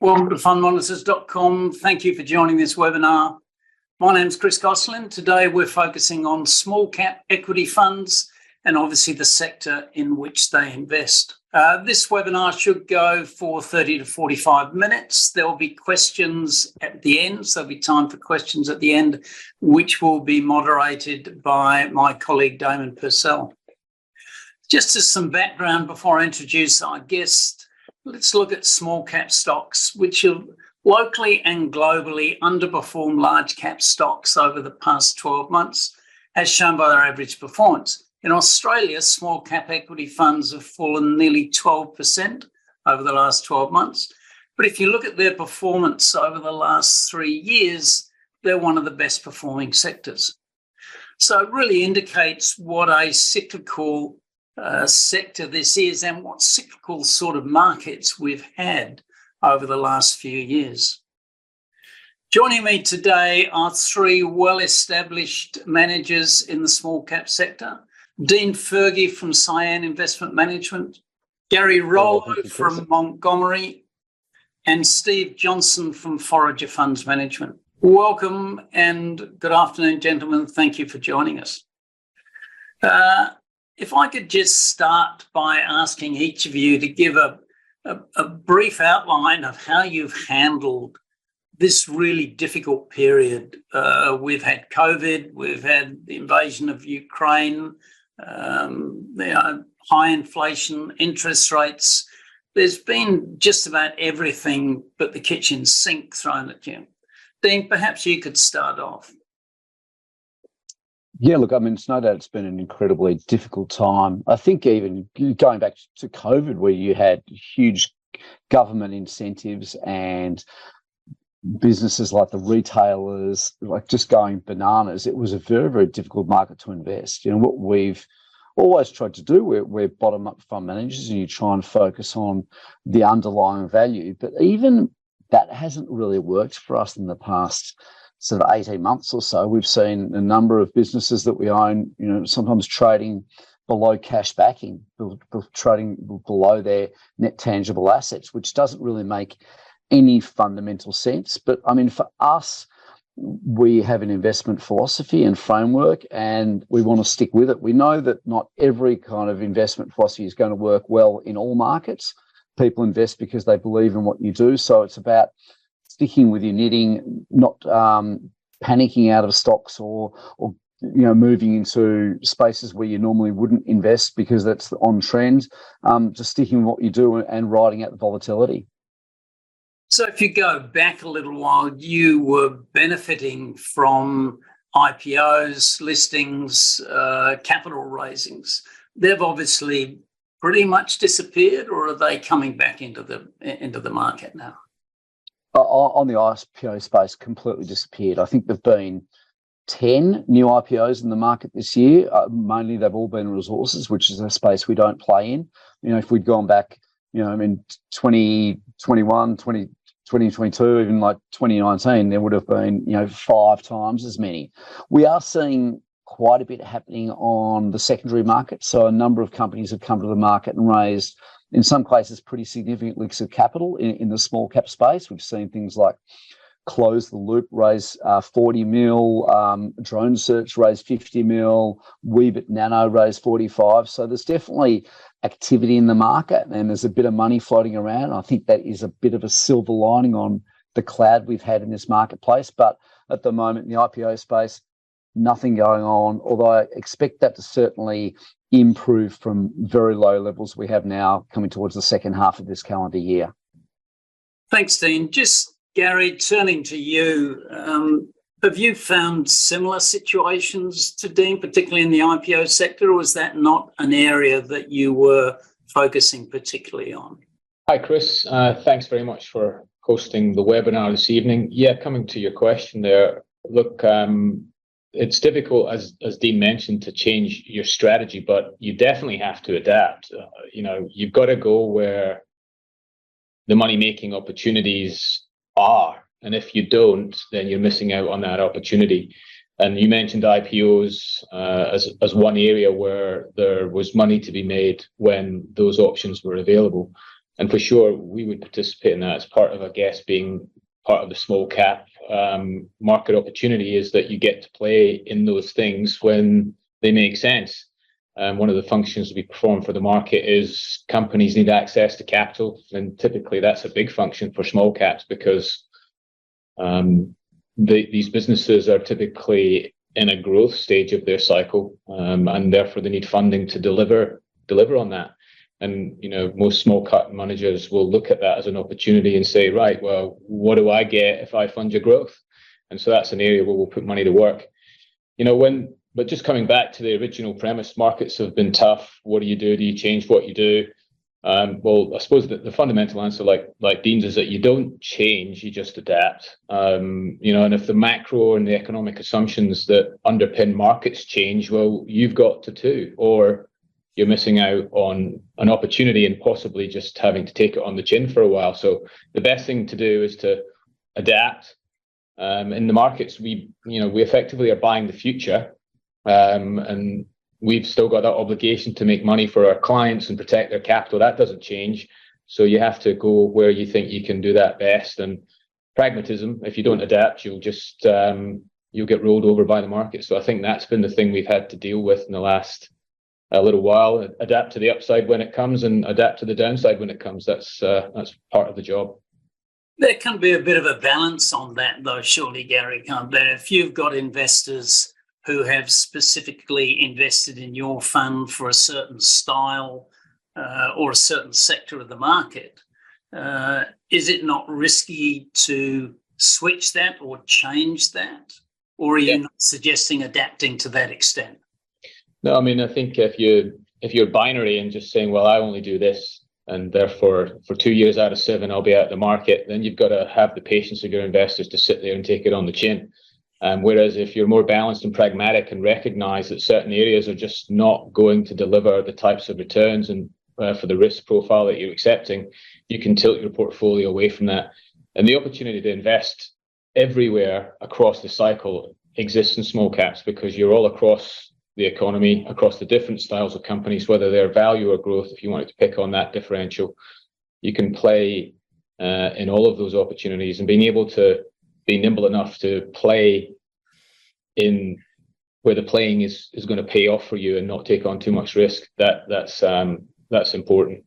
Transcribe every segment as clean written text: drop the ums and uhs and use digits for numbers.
Welcome to fundmonitors.com. Thank you for joining this webinar. My name's Chris Gosselin. Today we're focusing on small cap equity funds and obviously the sector in which they invest. This webinar should go for 30 to 45 minutes. There will be questions at the end, so there'll be time for questions at the end, which will be moderated by my colleague Damon Purcell. Just as some background before I introduce our guest, let's look at small cap stocks, which have locally and globally underperformed large cap stocks over the past 12 months, as shown by their average performance. In Australia, small cap equity funds have fallen nearly 12% over the last 12 months. But if you look at their performance over the last 3 years, they're one of the best performing sectors. So it really indicates what a cyclical sector this is and what cyclical sort of markets we've had over the last few years. Joining me today are three well-established managers in the small cap sector: Dean Fergie from Cyan Investment Management, Gary Rollo from Montgomery, and Steve Johnson from Forager Funds Management. Welcome and good afternoon, gentlemen. Thank you for joining us. If I could just start by asking each of you to give a brief outline of how you've handled this really difficult period. We've had COVID, we've had the invasion of Ukraine, high inflation, interest rates. There's been just about everything but the kitchen sink thrown at you. Dean, perhaps you could start off. Yeah, look, I mean, it's no doubt it's been an incredibly difficult time. I think even going back to COVID, where you had huge government incentives and businesses like the retailers, like just going bananas, it was a very, very difficult market to invest. You know, what we've always tried to do, we're bottom-up fund managers and you try and focus on the underlying value. But even that hasn't really worked for us in the past sort of 18 months or so. We've seen a number of businesses that we own, you know, sometimes trading below cash backing, trading below their net tangible assets, which doesn't really make any fundamental sense. But I mean, for us, we have an investment philosophy and framework, and we want to stick with it. We know that not every kind of investment philosophy is going to work well in all markets. People invest because they believe in what you do. So it's about sticking with your knitting, not panicking out of stocks or moving into spaces where you normally wouldn't invest because that's on trend. Just sticking with what you do and riding out the volatility. So if you go back a little while, you were benefiting from IPOs, listings, capital raisings. They've obviously pretty much disappeared, or are they coming back into the market now? On the IPO space, completely disappeared. I think there've been 10 new IPOs in the market this year. Mainly they've all been resources, which is a space we don't play in. You know, if we'd gone back, you know, I mean, 2021, 2022, even like 2019, there would have been, you know, 5 times as many. We are seeing quite a bit happening on the secondary market. So a number of companies have come to the market and raised, in some cases, pretty significant leaks of capital in the small cap space. We've seen things like Close the Loop raise 40 mil, Drone Search raise 50 mil, Weebit Nano raise 45. So there's definitely activity in the market and there's a bit of money floating around. I think that is a bit of a silver lining on the cloud we've had in this marketplace. But at the moment, in the IPO space, nothing going on, although I expect that to certainly improve from very low levels we have now coming towards the second half of this calendar year. Thanks, Dean. Just, Gary, turning to you, have you found similar situations to Dean, particularly in the IPO sector, or was that not an area that you were focusing particularly on? Hi, Chris. Thanks very much for hosting the webinar this evening. Yeah, coming to your question there, look, it's difficult, as Dean mentioned, to change your strategy, but you definitely have to adapt. You've got to go where the money-making opportunities are. And if you don't, then you're missing out on that opportunity. And you mentioned IPOs as one area where there was money to be made when those options were available. And for sure, we would participate in that as part of, I guess, being part of the small cap market opportunity, is that you get to play in those things when they make sense. One of the functions we perform for the market is companies need access to capital, and typically that's a big function for small caps, because these businesses are typically in a growth stage of their cycle, and therefore they need funding to deliver on that. And most small cap managers will look at that as an opportunity and say, right, well, what do I get if I fund your growth? And so that's an area where we'll put money to work. But just coming back to the original premise, markets have been tough. What do you do? Do you change what you do? Well, I suppose the fundamental answer, like Dean's, is that you don't change, you just adapt. And if the macro and the economic assumptions that underpin markets change, well, you've got to too, or you're missing out on an opportunity and possibly just having to take it on the chin for a while. So the best thing to do is to adapt. In the markets, we effectively are buying the future. And we've still got that obligation to make money for our clients and protect their capital. That doesn't change. So you have to go where you think you can do that best. And pragmatism, if you don't adapt, you'll get rolled over by the market. So I think that's been the thing we've had to deal with in the last a little while. Adapt to the upside when it comes, and adapt to the downside when it comes. That's part of the job. There can be a bit of a balance on that, though, surely, Gary, can't there? If you've got investors who have specifically invested in your fund for a certain style or a certain sector of the market, is it not risky to switch that or change that? Or are you not suggesting adapting to that extent? No, I mean, I think if you're binary and just saying, well, I only do this, and therefore for 2 years out of 7 I'll be out of the market, then you've got to have the patience of your investors to sit there and take it on the chin. Whereas if you're more balanced and pragmatic and recognize that certain areas are just not going to deliver the types of returns and for the risk profile that you're accepting, you can tilt your portfolio away from that. And the opportunity to invest everywhere across the cycle exists in small caps, because you're all across the economy, across the different styles of companies, whether they're value or growth. If you wanted to pick on that differential, you can play in all of those opportunities, and being able to be nimble enough to play in where the playing is going to pay off for you and not take on too much risk. That's important.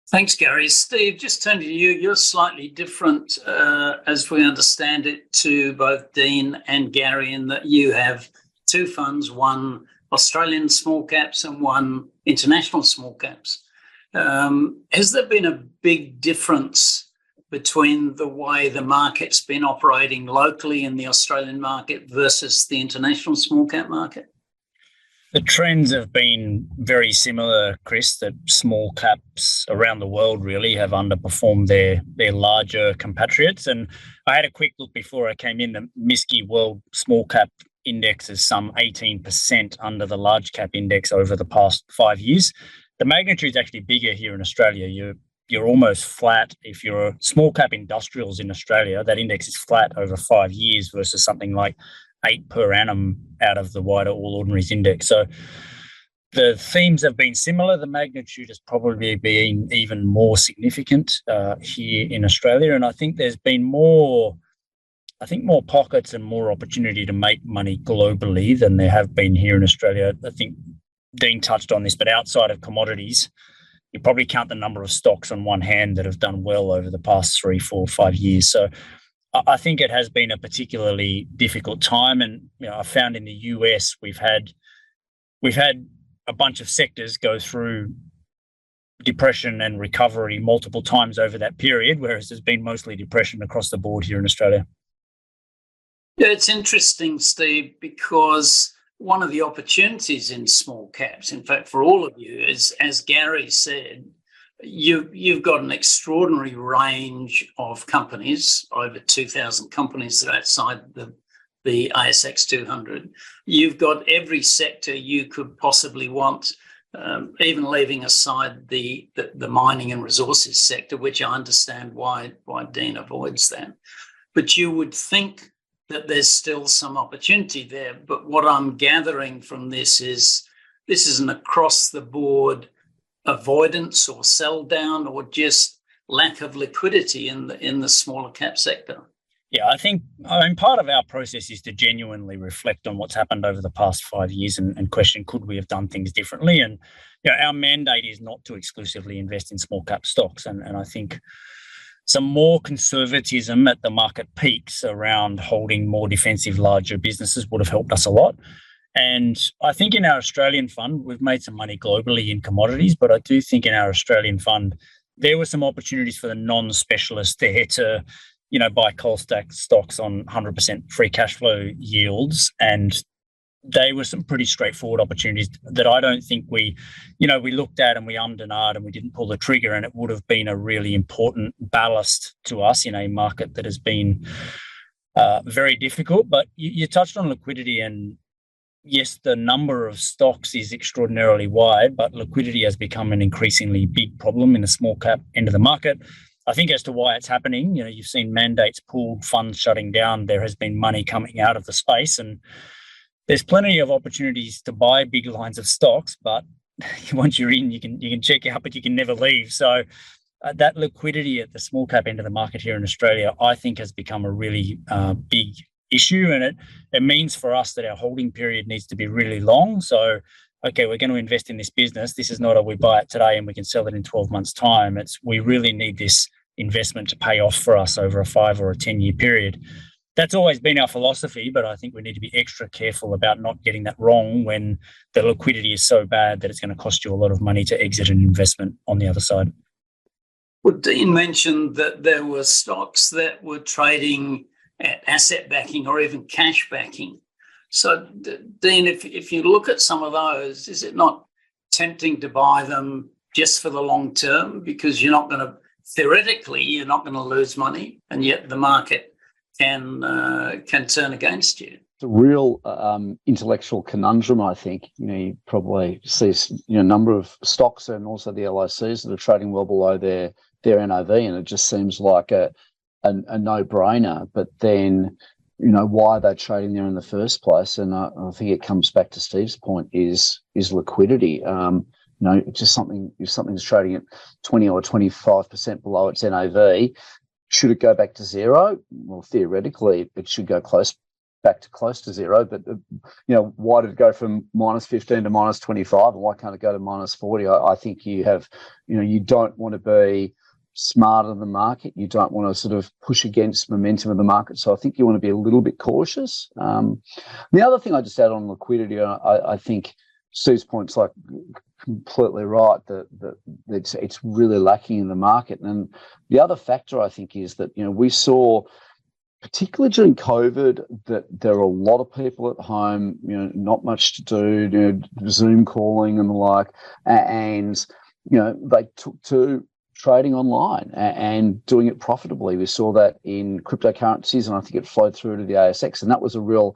Thanks, Gary. Steve, just turn to you. You're slightly different, as we understand it, to both Dean and Gary, in that you have 2 funds, one Australian small caps and one international small caps. Has there been a big difference between the way the market's been operating locally in the Australian market versus the international small cap market? The trends have been very similar, Chris, that small caps around the world really have underperformed their larger compatriots. And I had a quick look before I came in. The MSCI World Small Cap Index is some 18% under the large cap index over the past 5 years. The magnitude is actually bigger here in Australia. You're almost flat. If you're a small cap industrials in Australia, that index is flat over 5 years versus something like 8 per annum out of the wider All Ordinaries index. So the themes have been similar. The magnitude has probably been even more significant here in Australia. And I think there's been more pockets and more opportunity to make money globally than there have been here in Australia. I think Dean touched on this, but outside of commodities, you probably count the number of stocks on one hand that have done well over the past 3, 4, 5 years. So I think it has been a particularly difficult time. And I found in the US we've had a bunch of sectors go through depression and recovery multiple times over that period, whereas there's been mostly depression across the board here in Australia. Yeah, it's interesting, Steve, because one of the opportunities in small caps, in fact, for all of you, is, as Gary said, you've got an extraordinary range of companies, over 2,000 companies that are outside the ASX 200. You've got every sector you could possibly want, even leaving aside the mining and resources sector, which I understand why Dean avoids that. But you would think that there's still some opportunity there. But what I'm gathering from this is an across-the-board avoidance or sell down, or just lack of liquidity in the smaller cap sector? Yeah, I mean, part of our process is to genuinely reflect on what's happened over the past 5 years and question, could we have done things differently? And our mandate is not to exclusively invest in small cap stocks. And I think some more conservatism at the market peaks around holding more defensive, larger businesses would have helped us a lot. And I think in our Australian fund, we've made some money globally in commodities, but I do think in our Australian fund, there were some opportunities for the non-specialists there to buy coal stack stocks on 100% free cash flow yields. And they were some pretty straightforward opportunities that I don't think we looked at and we ummed and ahed and we didn't pull the trigger. And it would have been a really important ballast to us in a market that has been very difficult. But you touched on liquidity, and yes, the number of stocks is extraordinarily wide, but liquidity has become an increasingly big problem in the small cap end of the market. I think as to why it's happening, you've seen mandates pulled, funds shutting down. There has been money coming out of the space, and there's plenty of opportunities to buy big lines of stocks. But once you're in, you can check out, but you can never leave. So that liquidity at the small cap end of the market here in Australia, I think, has become a really big issue, and it means for us that our holding period needs to be really long. So okay, we're going to invest in this business. This is not we buy it today and we can sell it in 12 months' time. We really need this investment to pay off for us over a 5 or a 10-year period. That's always been our philosophy, but I think we need to be extra careful about not getting that wrong when the liquidity is so bad that it's going to cost you a lot of money to exit an investment on the other side. Well, Dean mentioned that there were stocks that were trading at asset backing or even cash backing. So, Dean, if you look at some of those, is it not tempting to buy them just for the long term, because you're not going to lose money, and yet the market can turn against you? It's a real intellectual conundrum, I think. You probably see a number of stocks and also the LICs that are trading well below their NAV, and it just seems like a no-brainer. But then, why are they trading there in the first place? And I think it comes back to Steve's point is liquidity. It's just something, if something's trading at 20 or 25% below its NAV, should it go back to zero? Well, theoretically, it should go back to close to zero. But, why did it go from minus 15 to minus 25? And why can't it go to minus 40? I think you don't want to be smarter than the market. You don't want to sort of push against momentum of the market. So I think you want to be a little bit cautious. The other thing I just add on liquidity, I think Steve's point's like completely right, that it's really lacking in the market. And the other factor, I think, is that, we saw, particularly during COVID, that there are a lot of people at home, not much to do, Zoom calling and the like, and, they took to trading online and doing it profitably. We saw that in cryptocurrencies, and I think it flowed through to the ASX, and that was a real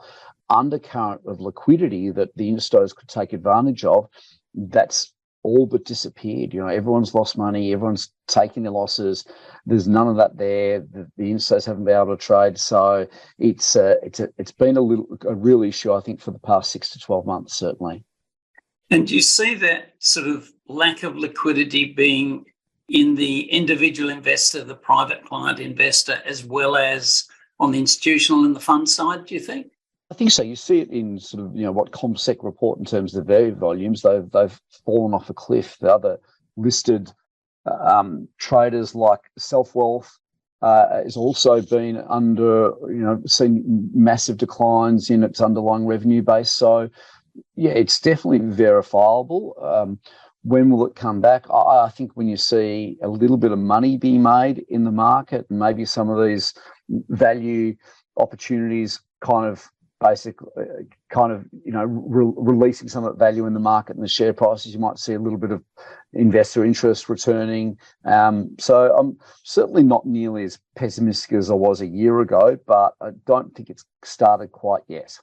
undercurrent of liquidity that the instos could take advantage of. That's all but disappeared. Everyone's lost money, everyone's taking their losses. There's none of that there. The instos haven't been able to trade, so it's been a real issue, I think, for the past 6 to 12 months, certainly. And do you see that sort of lack of liquidity being in the individual investor, the private client investor, as well as on the institutional and the fund side, do you think? I think so. You see it in sort of, what CommSec report in terms of their volumes. They've fallen off a cliff. The other listed traders like Self-Wealth has also been seen massive declines in its underlying revenue base. So, yeah, it's definitely verifiable. When will it come back? I think when you see a little bit of money being made in the market, and maybe some of these value opportunities releasing some of that value in the market and the share prices, you might see a little bit of investor interest returning. So I'm certainly not nearly as pessimistic as I was a year ago, but I don't think it's started quite yet.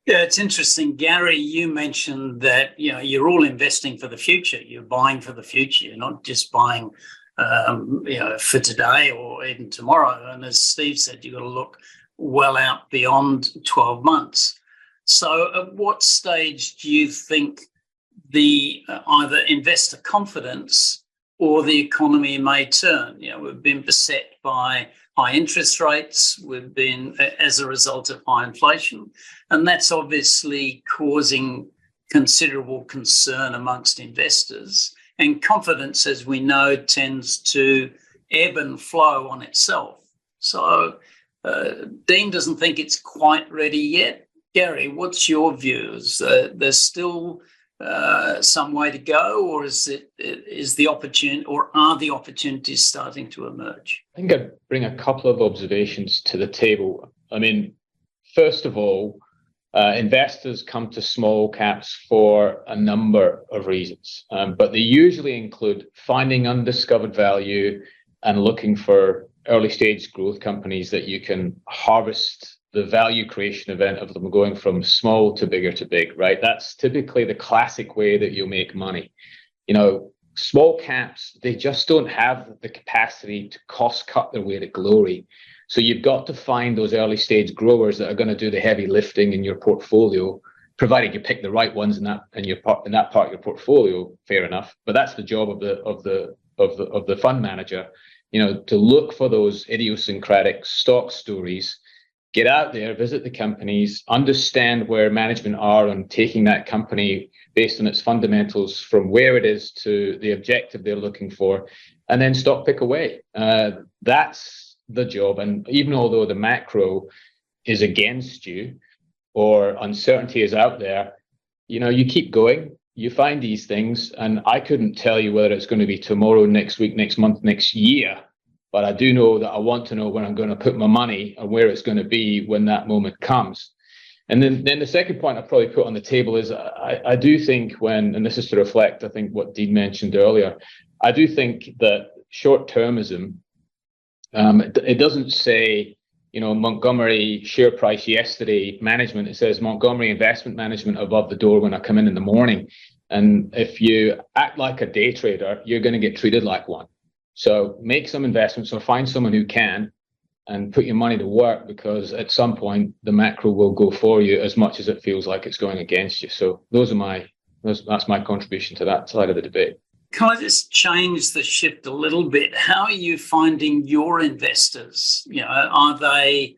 Yeah, it's interesting. Gary, you mentioned that, you're all investing for the future. You're buying for the future. You're not just buying, for today or even tomorrow. And as Steve said, you've got to look well out beyond 12 months. So at what stage do you think the either investor confidence or the economy may turn. We've been beset by high interest rates. We've been, as a result of high inflation, and that's obviously causing considerable concern amongst investors. And confidence, as we know, tends to ebb and flow on itself. So Dean doesn't think it's quite ready yet. Gary, what's your views? There's still some way to go, or are the opportunities starting to emerge? I think I'd bring a couple of observations to the table. I mean, first of all, investors come to small caps for a number of reasons, but they usually include finding undiscovered value and looking for early stage growth companies that you can harvest the value creation event of them going from small to big, right? That's typically the classic way that you'll make money. Small caps, they just don't have the capacity to cost cut their way to glory. So you've got to find those early stage growers that are going to do the heavy lifting in your portfolio, provided you pick the right ones in that part of your portfolio. Fair enough, but that's the job of the fund manager. To look for those idiosyncratic stock stories, get out there, visit the companies, understand where management are on taking that company based on its fundamentals from where it is to the objective they're looking for, and then stock pick away. That's the job. And even although the macro is against you or uncertainty is out there, you keep going, you find these things, and I couldn't tell you whether it's going to be tomorrow, next week, next month, next year. But I do know that I want to know where I'm going to put my money and where it's going to be when that moment comes. And then the second point I probably put on the table is I do think and this is to reflect, I think, what Dean mentioned earlier, I do think that short-termism, it doesn't say, Montgomery share price yesterday management. It says Montgomery investment management above the door when I come in the morning. And if you act like a day trader, you're going to get treated like one. So make some investments or find someone who can and put your money to work, because at some point the macro will go for you as much as it feels like it's going against you. So that's my contribution to that side of the debate. Can I just change the shift a little bit? How are you finding your investors? Are they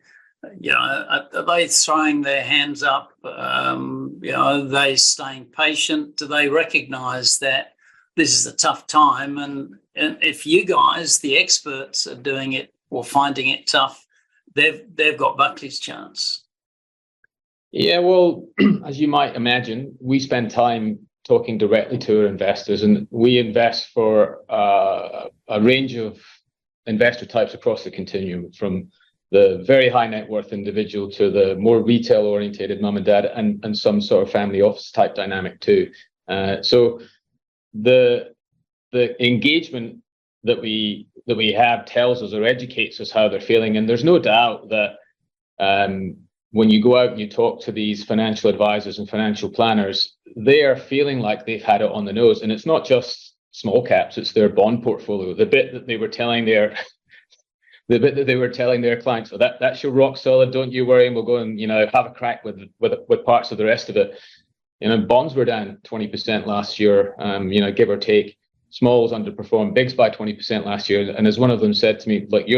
throwing their hands up? Are they staying patient? Do they recognize that this is a tough time? And if you guys, the experts, are doing it or finding it tough, they've got Buckley's chance. Yeah, well, as you might imagine, we spend time talking directly to our investors, and we invest for a range of investor types across the continuum, from the very high net worth individual to the more retail orientated mum and dad, and some sort of family office type dynamic too. So the engagement that we have tells us or educates us how they're feeling, and there's no doubt that when you go out and you talk to these financial advisors and financial planners, they are feeling like they've had it on the nose. And it's not just small caps, it's their bond portfolio. The bit that they were telling their clients, so that's your rock solid, don't you worry, and we'll go and have a crack with parts of the rest of it. Bonds were down 20% last year, give or take. Smalls underperformed bigs by 20% last year. And as one of them said to me, like,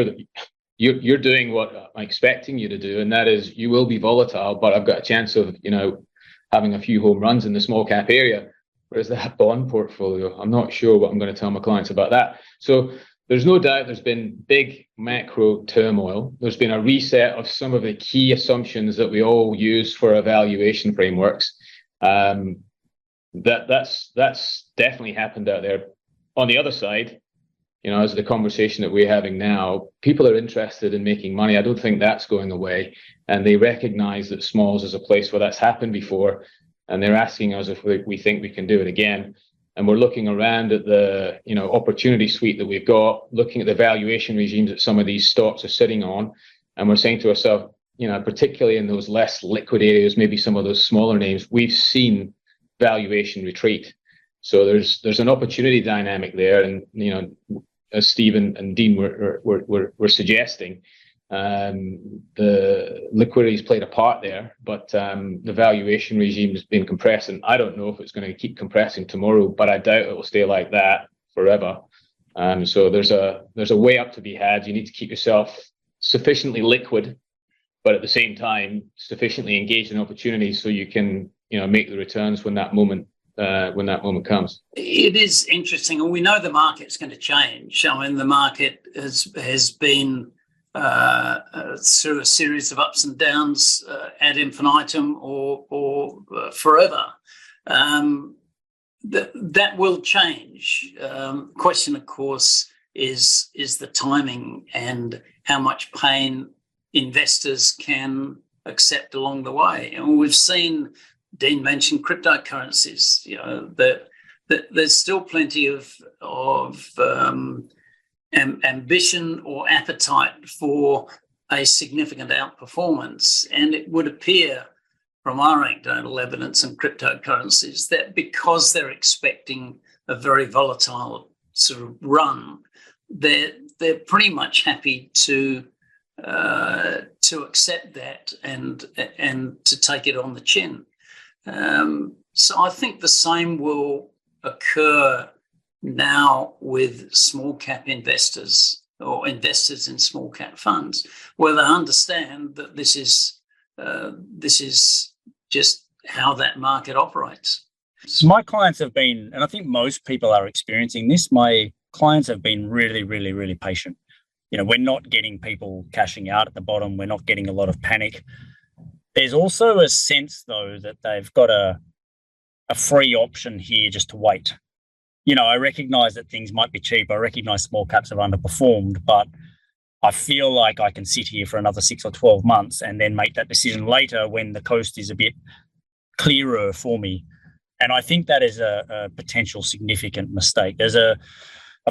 you're doing what I'm expecting you to do, and that is you will be volatile, but I've got a chance of having a few home runs in the small cap area. Whereas that bond portfolio, I'm not sure what I'm going to tell my clients about that. So there's no doubt there's been big macro turmoil. There's been a reset of some of the key assumptions that we all use for evaluation frameworks. That's definitely happened out there. On the other side, as the conversation that we're having now, people are interested in making money. I don't think that's going away. And they recognize that smalls is a place where that's happened before. And they're asking us if we think we can do it again. And we're looking around at the opportunity suite that we've got, looking at the valuation regimes that some of these stocks are sitting on. And we're saying to ourselves, particularly in those less liquid areas, maybe some of those smaller names, we've seen valuation retreat. So there's an opportunity dynamic there. And, as Steve and Dean were suggesting, The liquidity's played a part there, but the valuation regime has been compressing. I don't know if it's going to keep compressing tomorrow, but I doubt it will stay like that forever. So there's a way up to be had. You need to keep yourself sufficiently liquid, but at the same time sufficiently engaged in opportunities so you can make the returns when that moment comes. It is interesting, and we know the market's going to change. I mean, the market has been through a series of ups and downs ad infinitum or forever. That will change. Question, of course, is the timing and how much pain investors can accept along the way. And we've seen, Dean mentioned cryptocurrencies, that there's still plenty of ambition or appetite for a significant outperformance. And it would appear from our anecdotal evidence in cryptocurrencies that because they're expecting a very volatile sort of run, they're pretty much happy to accept that and to take it on the chin. So I think the same will occur now with small cap investors or investors in small cap funds, where they understand that this is just how that market operates. So my clients have been, and I think most people are experiencing this, my clients have been really, really, really patient. We're not getting people cashing out at the bottom. We're not getting a lot of panic. There's also a sense, though, that they've got a free option here just to wait. I recognize that things might be cheap. I recognize small caps have underperformed, but I feel like I can sit here for another 6 or 12 months and then make that decision later when the coast is a bit clearer for me. And I think that is a potential significant mistake. There's a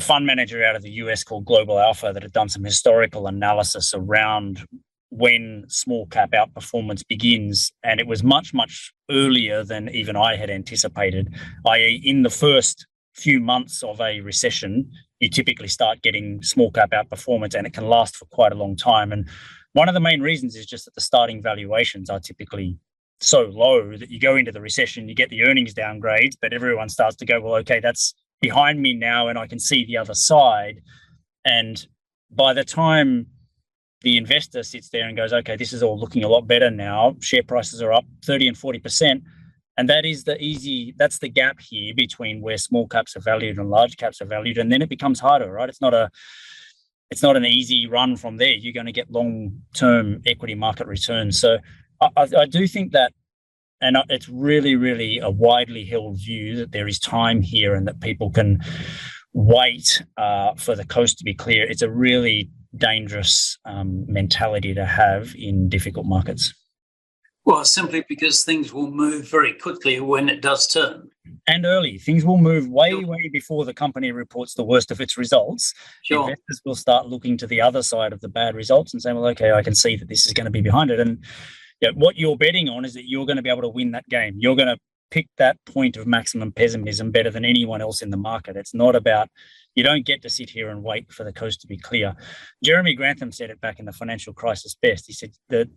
fund manager out of the US called Global Alpha that had done some historical analysis around when small cap outperformance begins, and it was much, much earlier than even I had anticipated, i.e. in the first few months of a recession, you typically start getting small cap outperformance, and it can last for quite a long time. And one of the main reasons is just that the starting valuations are typically so low that you go into the recession, you get the earnings downgrades, but everyone starts to go, well, okay, that's behind me now and I can see the other side. And by the time the investor sits there and goes, okay, this is all looking a lot better now, share prices are up 30 and 40%. And that's the gap here between where small caps are valued and large caps are valued. And then it becomes harder, right? It's not an easy run from there. You're going to get long-term equity market returns. So I do think that, and it's really, really a widely held view that there is time here and that people can wait for the coast to be clear. It's a really dangerous mentality to have in difficult markets. Well, simply because things will move very quickly when it does turn. And early. Things will move way before the company reports the worst of its results. Sure. Investors will start looking to the other side of the bad results and saying, well, okay, I can see that this is going to be behind it. And what you're betting on is that you're going to be able to win that game. You're going to pick that point of maximum pessimism better than anyone else in the market. It's not about, you don't get to sit here and wait for the coast to be clear. Jeremy Grantham said it back in the financial crisis best. He said the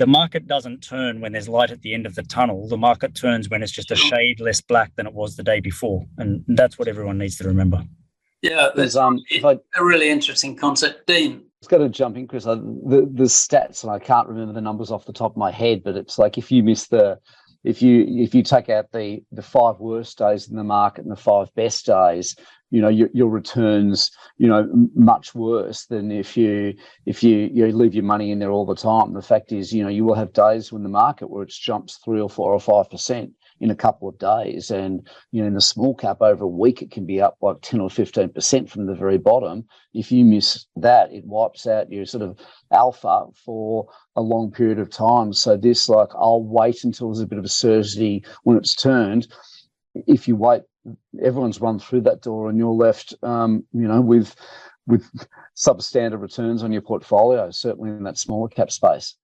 market doesn't turn when there's light at the end of the tunnel. The market turns when it's just a shade less black than it was the day before. And that's what everyone needs to remember. Yeah, that's a really interesting concept. Dean? I've got to jump in, Chris. The stats, and I can't remember the numbers off the top of my head, but it's like if you take out the 5 worst days in the market and the 5 best days, your returns, much worse than if you leave your money in there all the time. The fact is, you will have days when the market where it jumps 3 or 4 or 5% in a couple of days, and in the small cap over a week it can be up like 10 or 15% from the very bottom. If you miss that, it wipes out your sort of alpha for a long period of time. So this, like, I'll wait until there's a bit of a certainty when it's turned. If you wait, everyone's run through that door and you're left with substandard returns on your portfolio, certainly in that smaller cap space.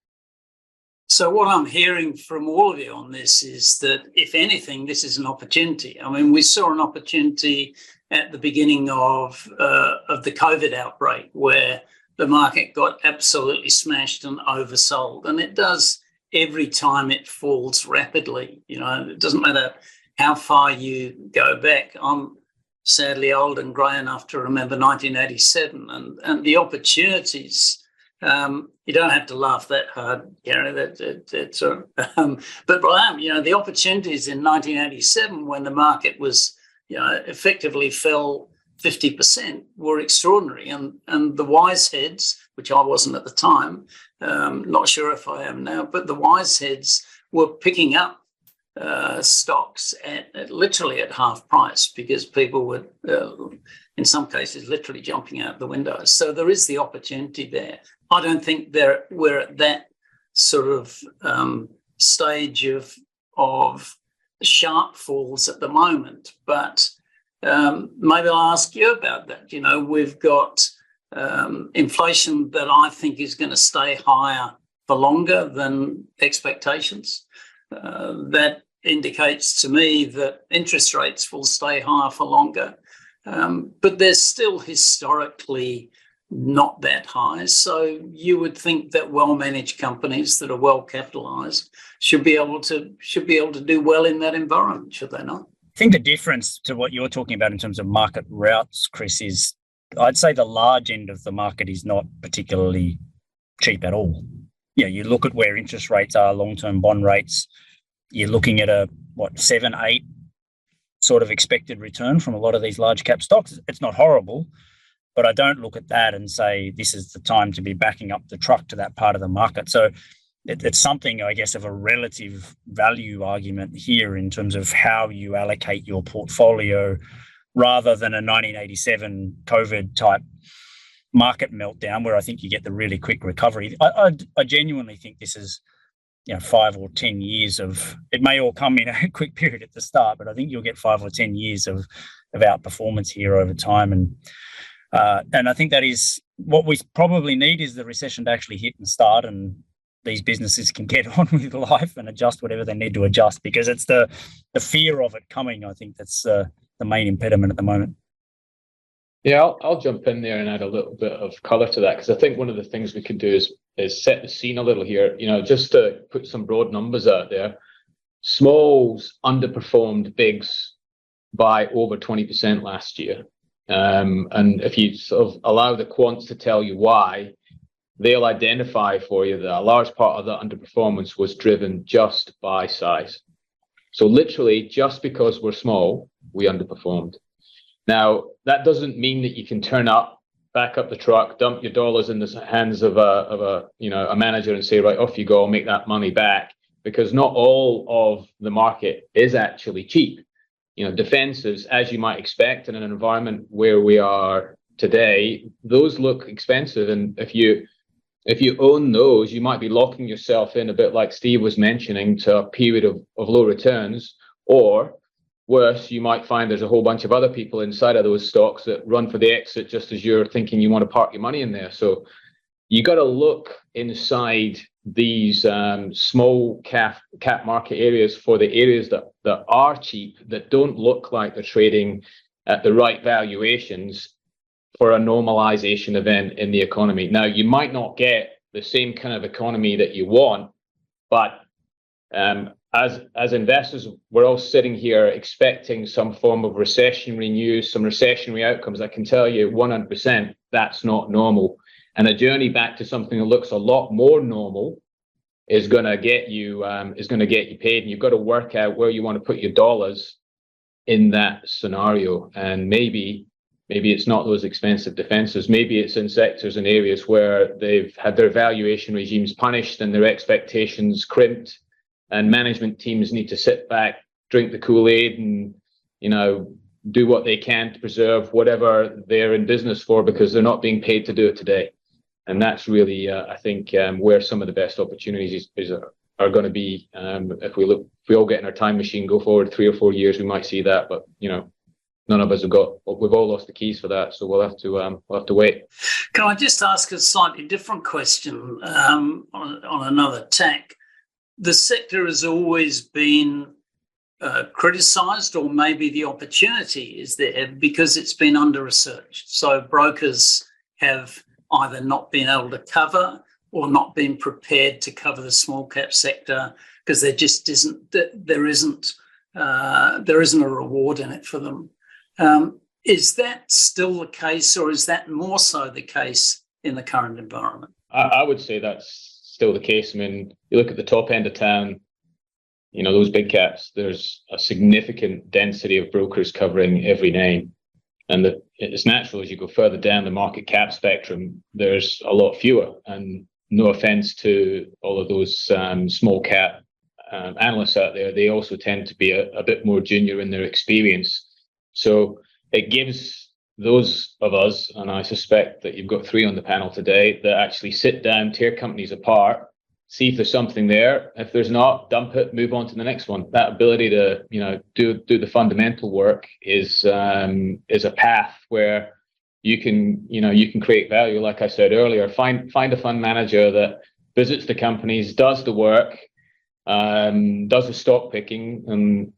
So what I'm hearing from all of you on this is that, if anything, this is an opportunity. I mean, we saw an opportunity at the beginning of the COVID outbreak, where the market got absolutely smashed and oversold, and it does every time it falls rapidly. You know, it doesn't matter how far you go back. I'm sadly old and grey enough to remember 1987, and the opportunities. You don't have to laugh that hard, Gary. But Brian, you know, the opportunities in 1987, when the market was, you know, effectively fell 50%, were extraordinary, and the wise heads, which I wasn't at the time, not sure if I am now, but the wise heads were picking up stocks at literally at half price, because people were, in some cases, literally jumping out the windows. So there is the opportunity there. I don't think we're at that sort of stage of sharp falls at the moment, but maybe I'll ask you about that. You know, we've got inflation that I think is going to stay higher for longer than expectations. That indicates to me that interest rates will stay higher for longer, but they're still historically not that high. So you would think that well-managed companies that are well capitalized should be able to do well in that environment, should they not? I think the difference to what you're talking about in terms of market routes, Chris, is I'd say the large end of the market is not particularly cheap at all. You know, you look at where interest rates are, long-term bond rates, you're looking at a 7, 8 sort of expected return from a lot of these large cap stocks. It's not horrible, but I don't look at that and say this is the time to be backing up the truck to that part of the market. So it's something, I guess, of a relative value argument here in terms of how you allocate your portfolio, rather than a 1987 COVID type market meltdown where I think you get the really quick recovery. I genuinely think this is, you know, 5 or 10 years of, it may all come in a quick period at the start, but I think you'll get 5 or 10 years of outperformance here over time. And I think that is what we probably need, is the recession to actually hit and start, and these businesses can get on with life and adjust whatever they need to adjust, because it's the fear of it coming. I think that's the main impediment at the moment. Yeah, I'll jump in there and add a little bit of color to that, because I think one of the things we could do is set the scene a little here. You know, just to put some broad numbers out there, smalls underperformed bigs by over 20% last year. And if you sort of allow the quants to tell you why, they'll identify for you that a large part of the underperformance was driven just by size. So literally, just because we're small, we underperformed. Now, that doesn't mean that you can back up the truck, dump your dollars in the hands of a manager and say, right, off you go, make that money back, because not all of the market is actually cheap. You know, defensives, as you might expect in an environment where we are today, those look expensive. And if you own those, you might be locking yourself in, a bit like Steve was mentioning, to a period of low returns. Or worse, you might find there's a whole bunch of other people inside of those stocks that run for the exit just as you're thinking you want to park your money in there. So you got to look inside these small cap market areas for the areas that are cheap, that don't look like they're trading at the right valuations for a normalization event in the economy. Now, you might not get the same kind of economy that you want, but as investors, we're all sitting here expecting some form of recessionary news, some recessionary outcomes. I can tell you 100% that's not normal. And a journey back to something that looks a lot more normal is going to get you paid, and you've got to work out where you want to put your dollars in that scenario. And maybe it's not those expensive defenses. Maybe it's in sectors and areas where they've had their valuation regimes punished and their expectations crimped, and management teams need to sit back, drink the Kool-Aid, and, you know, do what they can to preserve whatever they're in business for, because they're not being paid to do it today. And that's really, I think, where some of the best opportunities are going to be. If we all get in our time machine, go forward 3 or 4 years, we might see that. But, you know, none of us we've all lost the keys for that. So we'll have to wait. Can I just ask a slightly different question on another tack? the sector has always been criticised, or maybe the opportunity is there because it's been under-researched. So brokers have either not been able to cover or not been prepared to cover the small cap sector because there just isn't a reward in it for them. Is that still the case, or is that more so the case in the current environment? I would say that's still the case. I mean, you look at the top end of town, those big caps, there's a significant density of brokers covering every name. And it's natural as you go further down the market cap spectrum, there's a lot fewer. And no offense to all of those small cap analysts out there, they also tend to be a bit more junior in their experience. So it gives those of us, and I suspect that you've got 3 on the panel today, that actually sit down, tear companies apart, see if there's something there. If there's not, dump it, move on to the next one. That ability to, do the fundamental work is a path where you can create value. Like I said earlier, find a fund manager that visits the companies, does the work, does the stock picking, and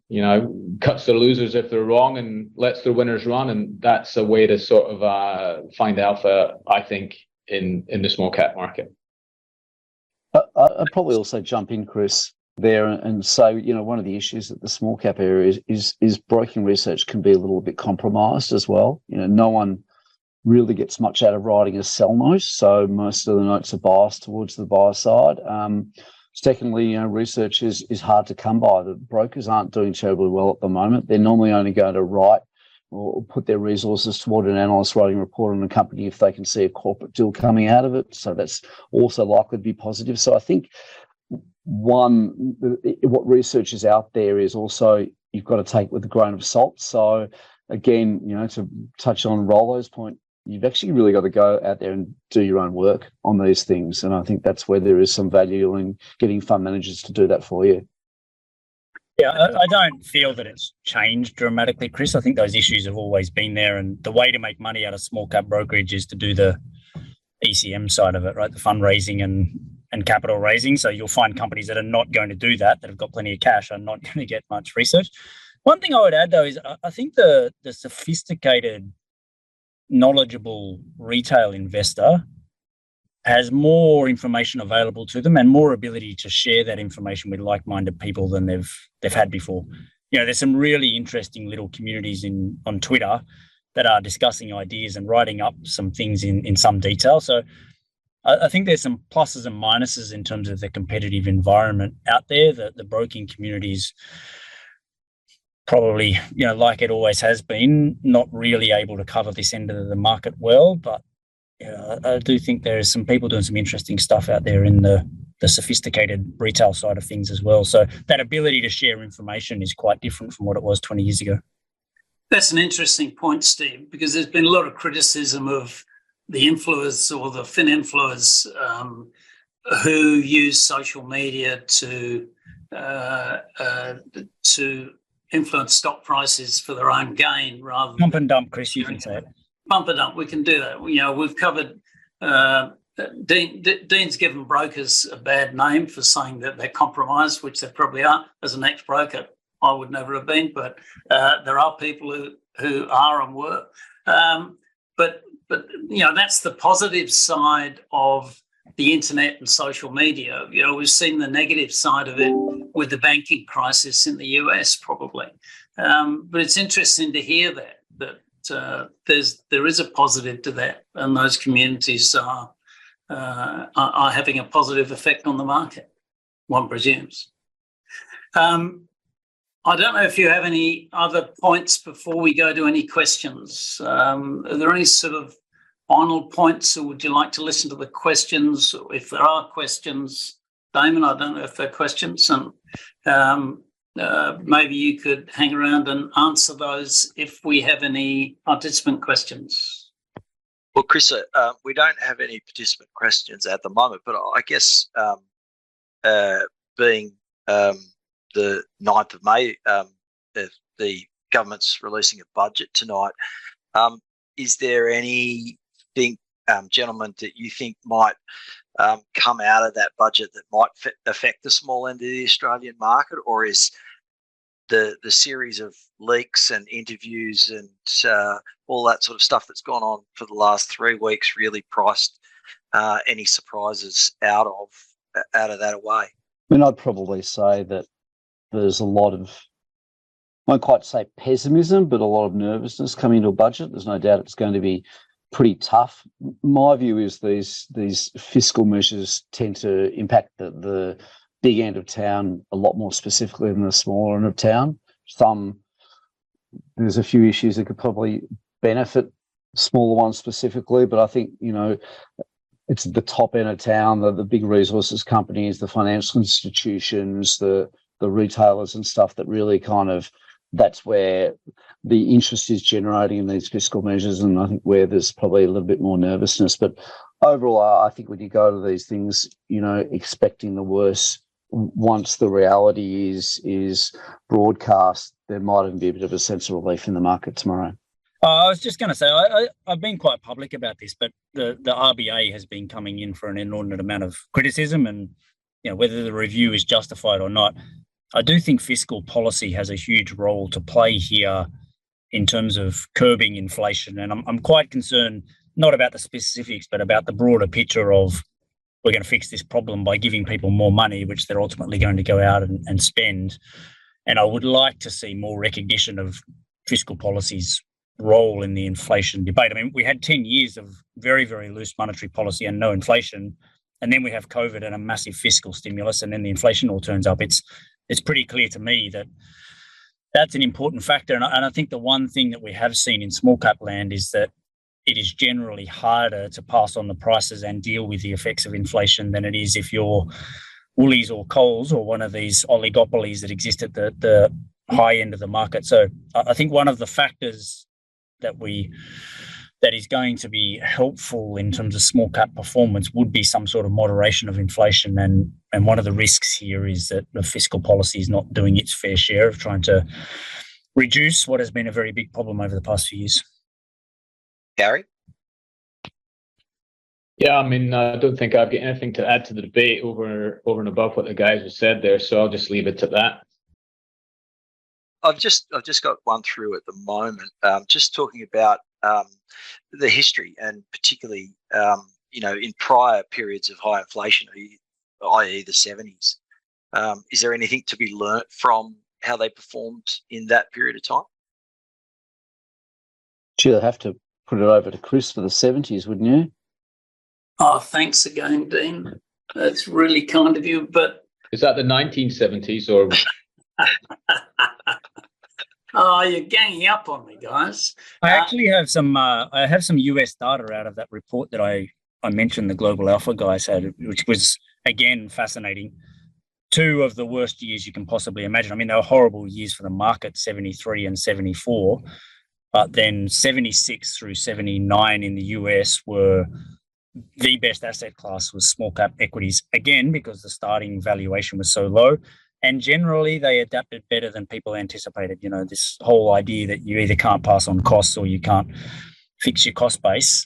cuts the losers if they're wrong and lets the winners run. And that's a way to sort of find alpha, I think, in the small cap market. I'd probably also jump in, Chris, there and say, one of the issues at the small cap area is broking research can be a little bit compromised as well. No one really gets much out of writing a sell note, so most of the notes are biased towards the buyer side. Secondly, research is hard to come by. The brokers aren't doing terribly well at the moment. They're normally only going to write or put their resources toward an analyst writing a report on a company if they can see a corporate deal coming out of it. So that's also likely to be positive. So I think what research is out there is also you've got to take with a grain of salt. So again, to touch on Rollo's point, you've actually really got to go out there and do your own work on these things. And I think that's where there is some value in getting fund managers to do that for you. Yeah, I don't feel that it's changed dramatically, Chris. I think those issues have always been there. And the way to make money out of small cap brokerage is to do the ECM side of it, right? The fundraising and capital raising. So you'll find companies that are not going to do that have got plenty of cash, are not going to get much research. One thing I would add, though, is I think the sophisticated, knowledgeable retail investor has more information available to them and more ability to share that information with like-minded people than they've had before. There's some really interesting little communities on Twitter that are discussing ideas and writing up some things in some detail. So I think there's some pluses and minuses in terms of the competitive environment out there. The broking communities probably, like it always has been, not really able to cover this end of the market well, but I do think there is some people doing some interesting stuff out there in the sophisticated retail side of things as well. So that ability to share information is quite different from what it was 20 years ago. That's an interesting point, Steve, because there's been a lot of criticism of the influencers or the fin influencers who use social media to influence stock prices for their own gain rather than... Pump and dump, Chris, you can say it. Pump it up. We can do that. We've covered. Dean's given brokers a bad name for saying that they're compromised, which they probably are. As an ex-broker, I would never have been, but there are people who are and were. But that's the positive side of the internet and social media. We've seen the negative side of it with the banking crisis in the US, probably. But it's interesting to hear that there is a positive to that, and those communities are having a positive effect on the market, one presumes. I don't know if you have any other points before we go to any questions. Are there any sort of final points, or would you like to listen to the questions? If there are questions, Damon, I don't know if there are questions, and maybe you could hang around and answer those if we have any participant questions. Well, Chris, we don't have any participant questions at the moment, but I guess being the 9th of May, the government's releasing a budget tonight, is there anything gentlemen, that you think might come out of that budget that might affect the small end of the Australian market, or is the series of leaks and interviews and all that sort of stuff that's gone on for the last 3 weeks really priced any surprises out of that away? I mean, I'd probably say that there's a lot of, I won't quite say pessimism, but a lot of nervousness coming into a budget. There's no doubt it's going to be pretty tough. My view is these fiscal measures tend to impact the big end of town a lot more specifically than the smaller end of town. There's a few issues that could probably benefit smaller ones specifically, but I think, it's the top end of town, the big resources companies, the financial institutions, the retailers and stuff that really that's where the interest is generating in these fiscal measures, and I think where there's probably a little bit more nervousness. But overall, I think when you go to these things, expecting the worst, once the reality is broadcast, there might even be a bit of a sense of relief in the market tomorrow. I was just going to say, I've been quite public about this, but the RBA has been coming in for an inordinate amount of criticism, and whether the review is justified or not, I do think fiscal policy has a huge role to play here in terms of curbing inflation. And I'm quite concerned, not about the specifics, but about the broader picture of we're going to fix this problem by giving people more money, which they're ultimately going to go out and spend. And I would like to see more recognition of fiscal policy's role in the inflation debate. I mean, we had 10 years of very, very loose monetary policy and no inflation. And then we have COVID and a massive fiscal stimulus, and then the inflation all turns up. It's pretty clear to me that that's an important factor. And I think the one thing that we have seen in small cap land is that it is generally harder to pass on the prices and deal with the effects of inflation than it is if you're Woolies or Coles or one of these oligopolies that exist at the high end of the market. So I think one of the factors that is going to be helpful in terms of small cap performance would be some sort of moderation of inflation. And one of the risks here is that the fiscal policy is not doing its fair share of trying to reduce what has been a very big problem over the past few years. Gary? Yeah, I mean, I don't think I've got anything to add to the debate over and above what the guys have said there, so I'll just leave it at that. I've just got one through at the moment, just talking about the history, and particularly in prior periods of high inflation, i.e. the 70s. Is there anything to be learnt from how they performed in that period of time? You'd have to put it over to Chris for the 70s, wouldn't you? Oh, thanks again, Dean. That's really kind of you, but... Is that the 1970s or... Oh, you're ganging up on me, guys. I actually have some US data out of that report that I mentioned the Global Alpha guys had, which was, again, fascinating. 2 of the worst years you can possibly imagine. I mean, they were horrible years for the market, 73 and 74, but then 76 through 79 in the US were the best asset class was small cap equities, again, because the starting valuation was so low. And generally, they adapted better than people anticipated. This whole idea that you either can't pass on costs or you can't fix your cost base.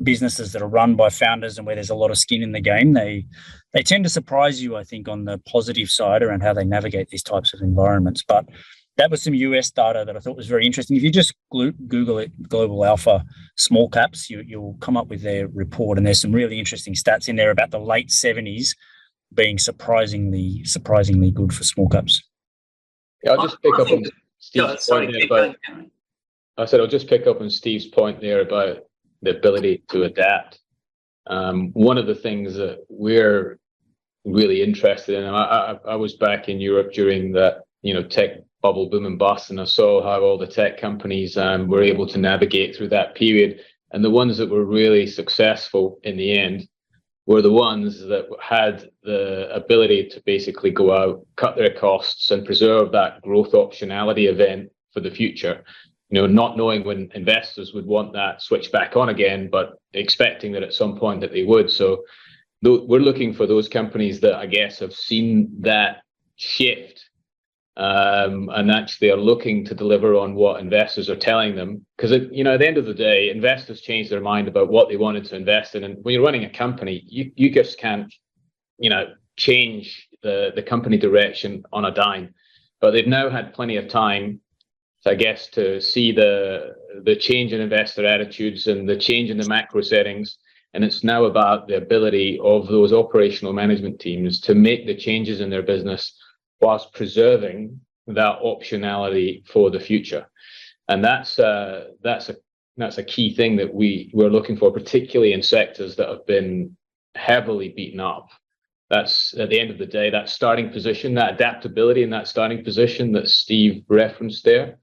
Businesses that are run by founders and where there's a lot of skin in the game, they tend to surprise you, I think, on the positive side around how they navigate these types of environments. But that was some US data that I thought was very interesting. If you just Google it, Global Alpha small caps, you'll come up with their report. And there's some really interesting stats in there about the late 70s being surprisingly good for small caps. Yeah, I'll just pick up on Steve's point there about. I said I'll just pick up on Steve's point there about the ability to adapt. One of the things that we're really interested in, and I was back in Europe during that tech bubble boom and bust, and I saw how all the tech companies were able to navigate through that period, and the ones that were really successful in the end were the ones that had the ability to basically go out, cut their costs, and preserve that growth optionality event for the future. Not knowing when investors would want that switch back on again, but expecting that at some point that they would. So we're looking for those companies that I guess have seen that shift and actually are looking to deliver on what investors are telling them. Because, at the end of the day, investors change their mind about what they wanted to invest in. And when you're running a company, you just can't, change the company direction on a dime. But they've now had plenty of time, I guess, to see the change in investor attitudes and the change in the macro settings. And it's now about the ability of those operational management teams to make the changes in their business whilst preserving that optionality for the future. And that's a key thing that we're looking for, particularly in sectors that have been heavily beaten up. That's, at the end of the day, that starting position, that adaptability in that starting position that Steve referenced there,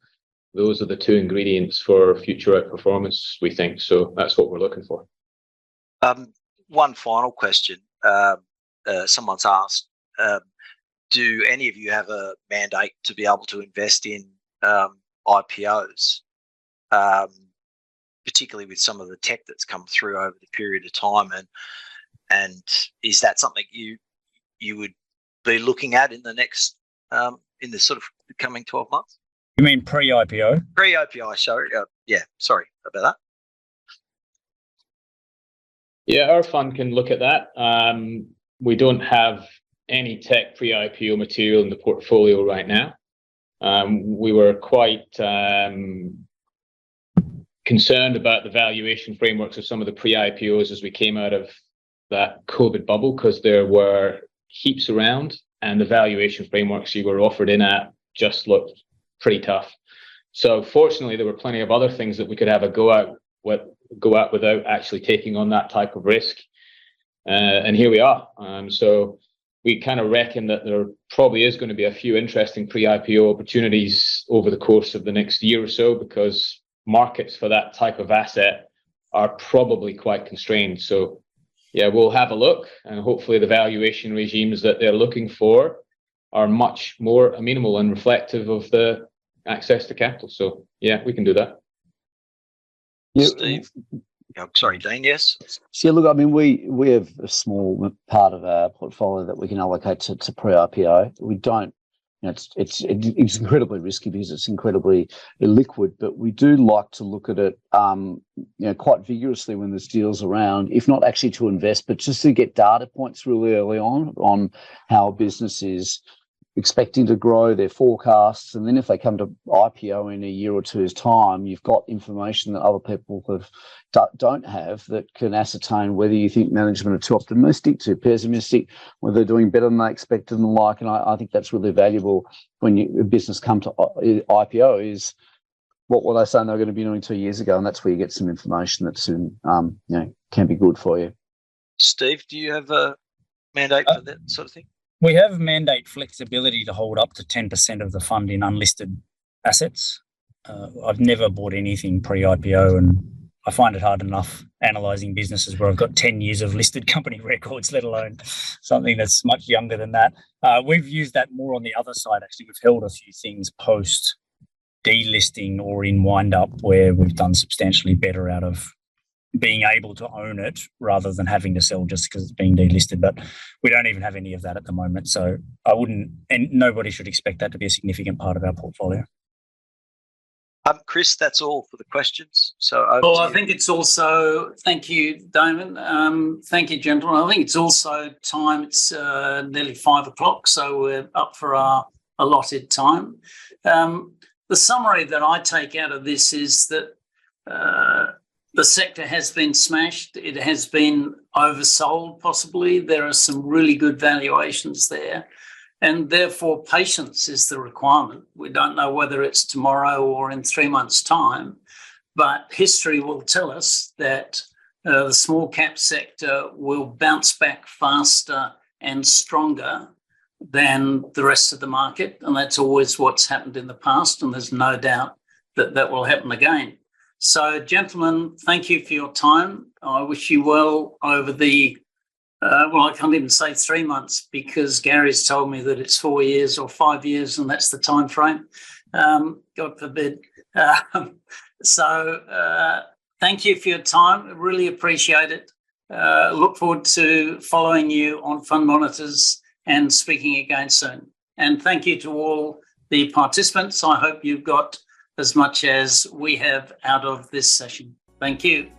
those are the two ingredients for future outperformance, we think. So that's what we're looking for. One final question. Someone's asked, do any of you have a mandate to be able to invest in IPOs, particularly with some of the tech that's come through over the period of time? And is that something you would be looking at in the next in the sort of coming 12 months? You mean pre-IPO? Pre-IPO, sorry. Sorry about that. Yeah, our fund can look at that. We don't have any tech pre-IPO material in the portfolio right now. We were quite concerned about the valuation frameworks of some of the pre-IPOs as we came out of that COVID bubble, because there were heaps around and the valuation frameworks you were offered in at just looked pretty tough. So fortunately, there were plenty of other things that we could have a go at without actually taking on that type of risk. And here we are. So we kind of reckon that there probably is going to be a few interesting pre-IPO opportunities over the course of the next year or so, because markets for that type of asset are probably quite constrained. So yeah, we'll have a look, and hopefully the valuation regimes that they're looking for are much more amenable and reflective of the access to capital. So yeah, we can do that. Yeah. Steve? Sorry, Dean, yes? Yeah, look, I mean, we have a small part of our portfolio that we can allocate to pre-IPO. We don't, it's incredibly risky because it's incredibly illiquid, but we do like to look at it, quite vigorously when there's deals around, if not actually to invest, but just to get data points really early on how a business is expecting to grow, their forecasts, and then if they come to IPO in a year or two's time, you've got information that other people don't have that can ascertain whether you think management are too optimistic, too pessimistic, whether they're doing better than they expected and the like. And I think that's really valuable when a business come to IPO is what were they saying they were going to be doing 2 years ago, and that's where you get some information that's can be good for you. Steve, do you have a mandate for that sort of thing? We have mandate flexibility to hold up to 10% of the fund in unlisted assets. I've never bought anything pre-IPO, and I find it hard enough analysing businesses where I've got 10 years of listed company records, let alone something that's much younger than that. We've used that more on the other side, actually. We've held a few things post delisting or in wind up where we've done substantially better out of being able to own it rather than having to sell just because it's being delisted. But we don't even have any of that at the moment. So I wouldn't, and nobody should expect that to be a significant part of our portfolio. Chris, that's all for the questions. So I think it's also, thank you, Damon. Thank you, gentlemen. I think it's also time. It's nearly 5 o'clock, so we're up for our allotted time. The summary that I take out of this is that the sector has been smashed. It has been oversold, possibly. There are some really good valuations there. And therefore, patience is the requirement. We don't know whether it's tomorrow or in 3 months' time, but history will tell us that the small cap sector will bounce back faster and stronger than the rest of the market. And that's always what's happened in the past. And there's no doubt that that will happen again. So, gentlemen, thank you for your time. I wish you well over the, I can't even say 3 months because Gary's told me that it's 4 years or 5 years and that's the time frame. God forbid. Thank you for your time. I really appreciate it. Look forward to following you on Fund Monitors and speaking again soon. And thank you to all the participants. I hope you've got as much as we have out of this session. Thank you.